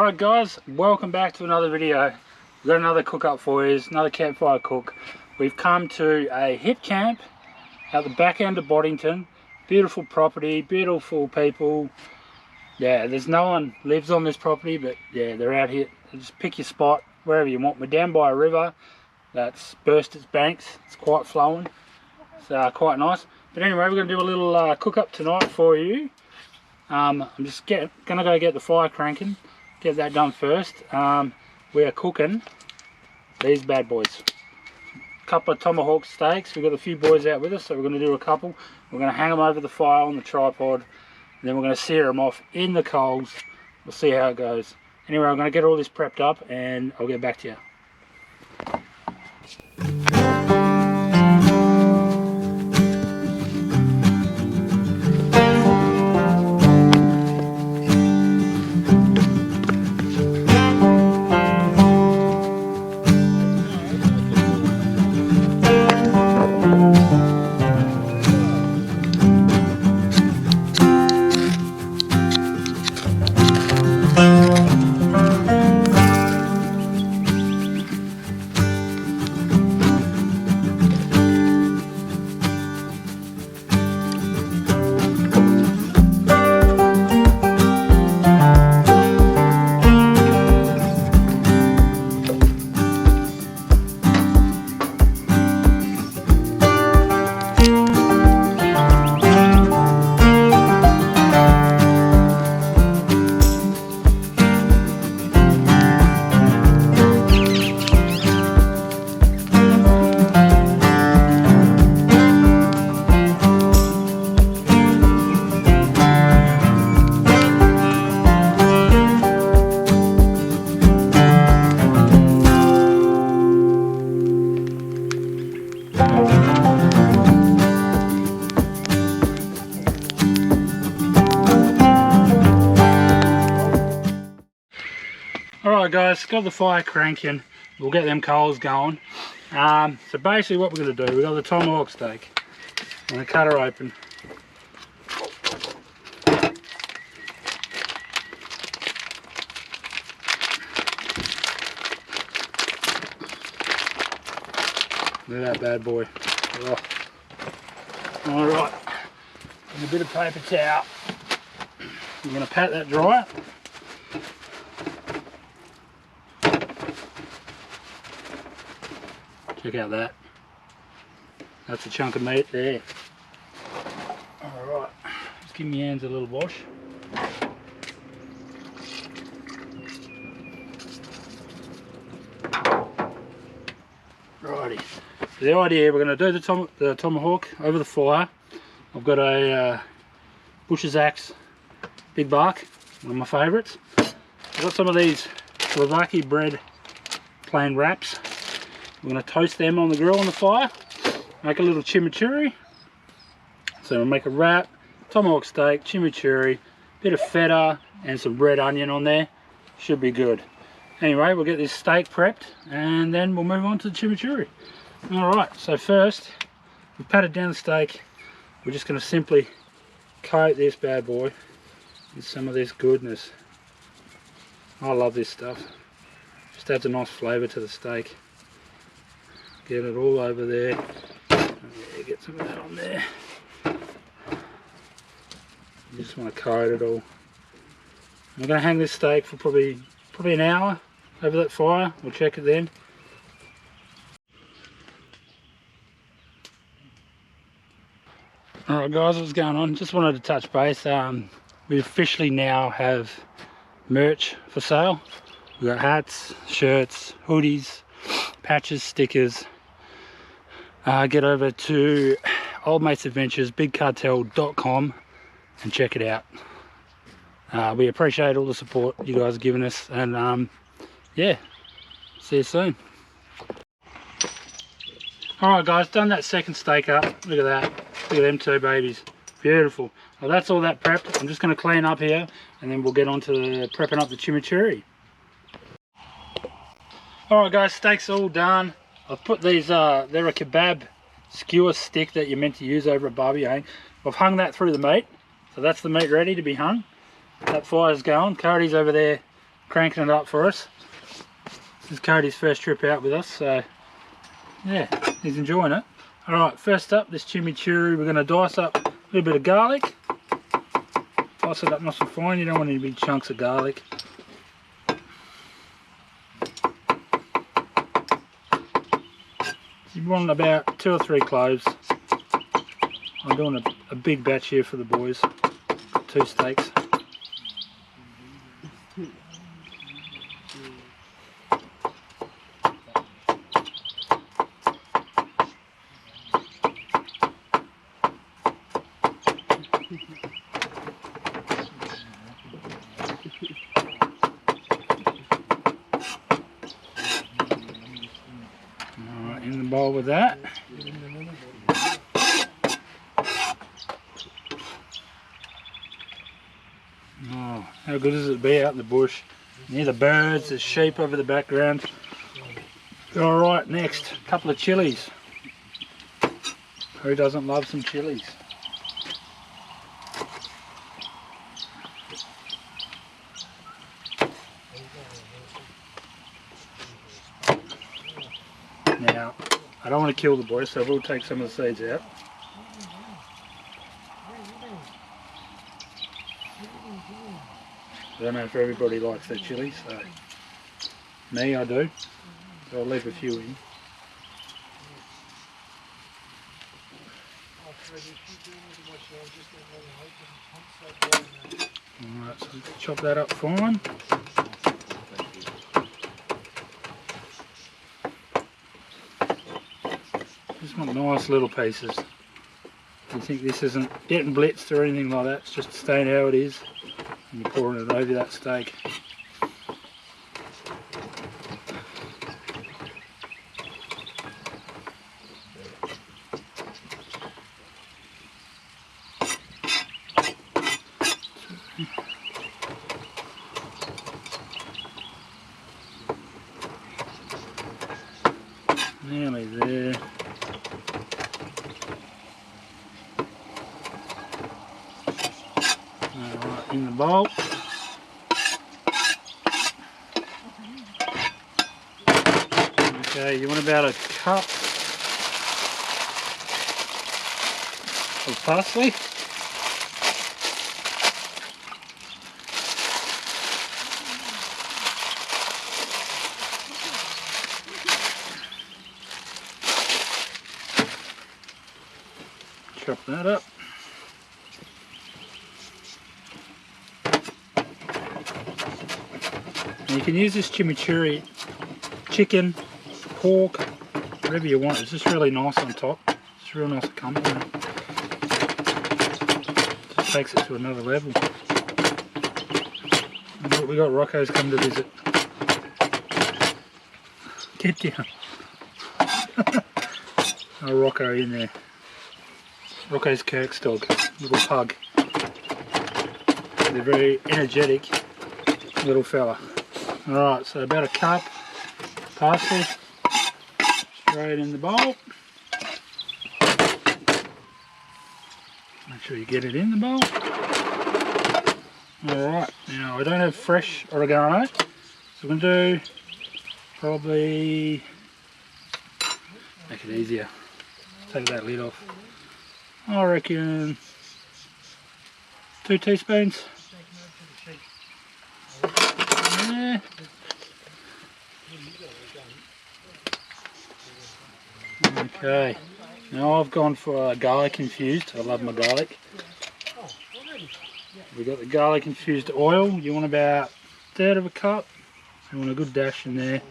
Alright guys, welcome back to another video. We've got another cook up for you, another campfire cook. We've come to a hip camp at the back end of Boddington. Beautiful property, beautiful people. Yeah, there's no one lives on this property, but yeah, they're out here. Just pick your spot wherever you want. We're down by a river that's burst its banks. It's quite flowing. It's quite nice. But anyway, we're going to do a little cook up tonight for you. I'm just going to go get the fire cranking. Get that done first. We are cooking these bad boys. A couple of tomahawk steaks. We've got a few boys out with us, so we're going to do a couple. We're going to hang them over the fire on the tripod, and then we're going to sear them off in the coals. We'll see how it goes. Anyway, I'm going to get all this prepped up and I'll get back to you. Alright guys, got the fire cranking. We'll get them coals going. So basically what we're going to do, we've got the tomahawk steak. I'm going to cut her open. Look at that bad boy. Oh. Alright, and a bit of paper towel. I'm going to pat that dry. Check out that. That's a chunk of meat there. Alright, just give my hands a little wash. Righty. So the idea, we're going to do the tomahawk over the fire. I've got a Bush's Axe Big Bark, one of my favourites. I've got some of these Slovakia bread plain wraps. We're going to toast them on the grill on the fire, make a little chimichurri. So we'll make a wrap, tomahawk steak, chimichurri, bit of feta and some red onion on there. Should be good. Anyway, we'll get this steak prepped and then we'll move on to the chimichurri. Alright, so first, we've patted down the steak. We're just going to simply coat this bad boy with some of this goodness. I love this stuff. Just adds a nice flavour to the steak. Get it all over there. Yeah, get some of that on there. You just want to coat it all. I'm going to hang this steak for probably an hour over that fire. We'll check it then. Alright guys, what's going on? Just wanted to touch base. We officially now have merch for sale. We've got hats, shirts, hoodies, patches, stickers. Get over to Old Mates Adventures, bigcartel.com and check it out. We appreciate all the support you guys are giving us, and yeah, see you soon. Alright guys, done that second steak up. Look at that. Look at them two babies. Beautiful. Well, that's all that prepped. I'm just going to clean up here and then we'll get on to prepping up the chimichurri. Alright guys, steak's all done. I've put these, they're a kebab skewer stick that you're meant to use over at barbecuing. I've hung that through the meat, so that's the meat ready to be hung. That fire's going. Cody's over there cranking it up for us. This is Cody's first trip out with us, so yeah, he's enjoying it. Alright, first up, this chimichurri, we're going to dice up a little bit of garlic. Dice it up nice and fine, you don't want any big chunks of garlic. You want about 2 or 3 cloves. I'm doing a big batch here for the boys, 2 steaks. Alright, in the bowl with that. Oh, how good is it to be out in the bush? You hear the birds, there's sheep over the background. Alright, next, a couple of chilies. Who doesn't love some chilies? Now, I don't want to kill the boys, so we'll take some of the seeds out. I don't know if everybody likes their chili, so me, I do. So I'll leave a few in. Alright, so chop that up fine. Just want nice little pieces. You think this isn't getting blitzed or anything like that, it's just staying how it is. And you're pouring it over that steak. Nearly there. Alright, in the bowl. Okay, you want about a cup of parsley. Chop that up. And you can use this chimichurri, chicken, pork, whatever you want. It's just really nice on top. It's real nice accompaniment. Just takes it to another level. And look, we got Rocco's come to visit. Get down. Oh, Rocco in there. Rocco's Kirk's dog, little pug. They're very energetic little fella. Alright, so about a cup parsley, straight in the bowl. Make sure you get it in the bowl. Alright, now I don't have fresh oregano, so I'm going to do probably, make it easier, take that lid off. I reckon 2 teaspoons. Yeah. Okay, now I've gone for garlic infused. I love my garlic. We've got the garlic infused oil. You want about 1/3 of a cup. You want a good dash in there.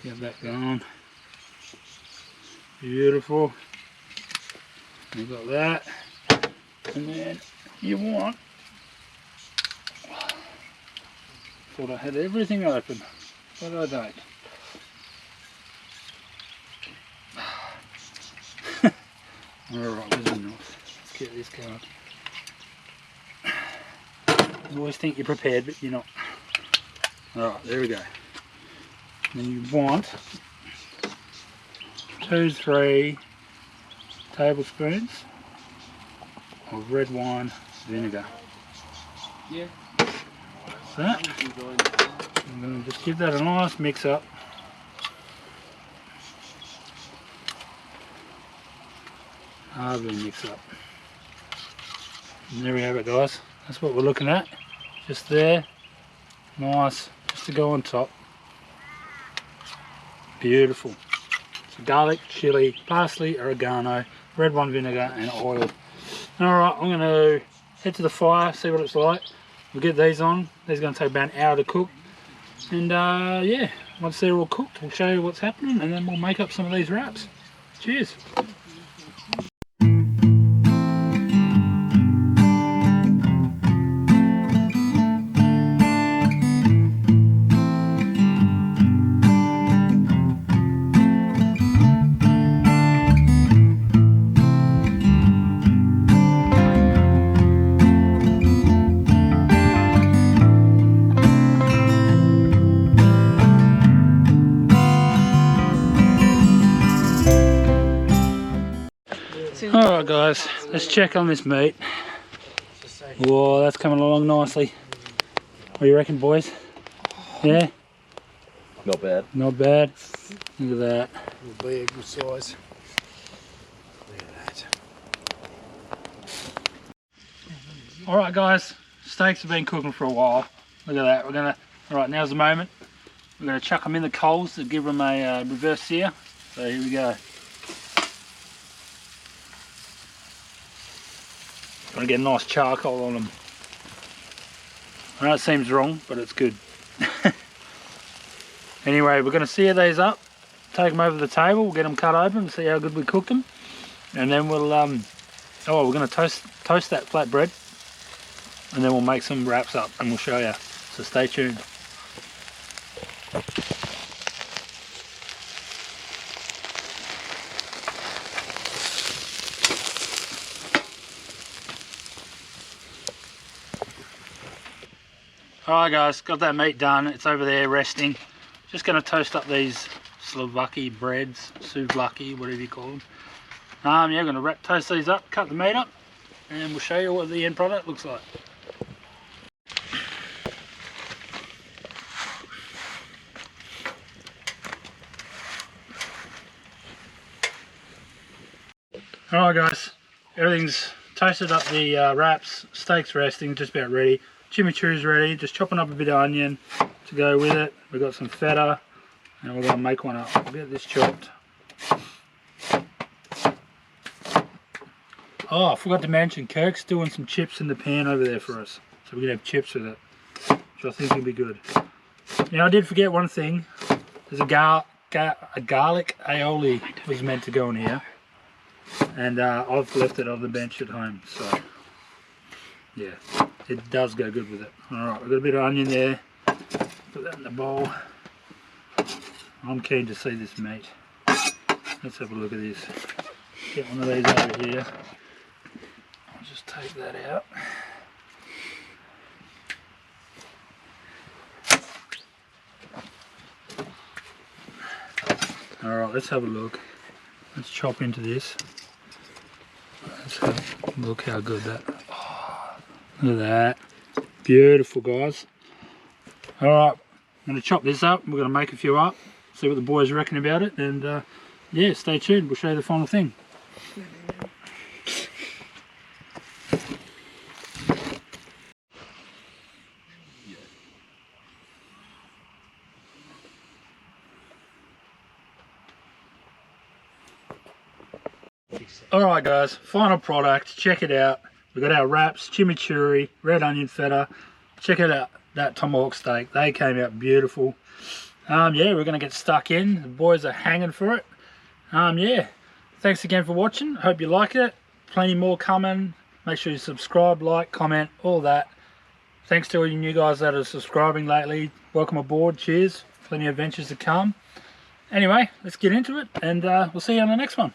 Get that going. Beautiful. You've got that. And then you want, thought I had everything open, but I don't. Alright, this is enough. Let's get this going. You always think you're prepared, but you're not. Alright, there we go. Then you want 2-3 tablespoons of red wine vinegar. Yeah. That's that. I'm going to just give that a nice mix up. Lovely mix up. And there we have it, guys. That's what we're looking at. Just there. Nice. Just to go on top. Beautiful. So garlic, chili, parsley, oregano, red wine vinegar and oil. Alright, I'm going to head to the fire, see what it's like. We'll get these on. These are going to take about an hour to cook. And yeah, once they're all cooked, we'll show you what's happening and then we'll make up some of these wraps. Cheers. Alright guys, let's check on this meat. Whoa, that's coming along nicely. What do you reckon, boys? Yeah? Not bad. Not bad. Look at that. It'll be a good size. Look at that. Alright guys, steaks have been cooking for a while. Look at that. We're gonna, alright, now's the moment. We're gonna chuck them in the coals to give them a reverse sear. So here we go. Gonna get a nice charcoal on them. I know it seems wrong, but it's good. Anyway, we're gonna sear these up, take them over the table, we'll get them cut open, see how good we cooked them, and then we'll we're gonna toast that flatbread, and then we'll make some wraps up, and we'll show you. So stay tuned. Alright guys, got that meat done, it's over there resting. Just going to toast up these Slovaki breads, souvlaki, whatever you call them. Yeah, we're going to toast these up, cut the meat up, and we'll show you what the end product looks like. Alright guys, everything's toasted up, the wraps, steak's resting, just about ready. Chimichurri's ready, just chopping up a bit of onion to go with it. We've got some feta and we're going to make one up. We'll get this chopped. Oh, I forgot to mention, Kirk's doing some chips in the pan over there for us. So we can have chips with it, which I think will be good. Now I did forget one thing. There's a garlic aioli was meant to go in here. And I've left it on the bench at home, so yeah. It does go good with it. Alright, we've got a bit of onion there. Put that in the bowl. I'm keen to see this meat. Let's have a look at this. Get one of these over here. I'll just take that out. Alright, let's have a look. Let's chop into this. Let's have a look how good that. Look at that. Beautiful, guys. Alright, I'm going to chop this up. We're going to make a few up. See what the boys reckon about it. And yeah, stay tuned. We'll show you the final thing. Alright guys, final product. Check it out. We've got our wraps, chimichurri, red onion feta. Check it out, that tomahawk steak. They came out beautiful. Yeah, we're going to get stuck in. The boys are hanging for it. Yeah, thanks again for watching. Hope you like it. Plenty more coming. Make sure you subscribe, like, comment, all that. Thanks to all you new guys that are subscribing lately. Welcome aboard. Cheers. Plenty of adventures to come. Anyway, let's get into it, and we'll see you on the next one.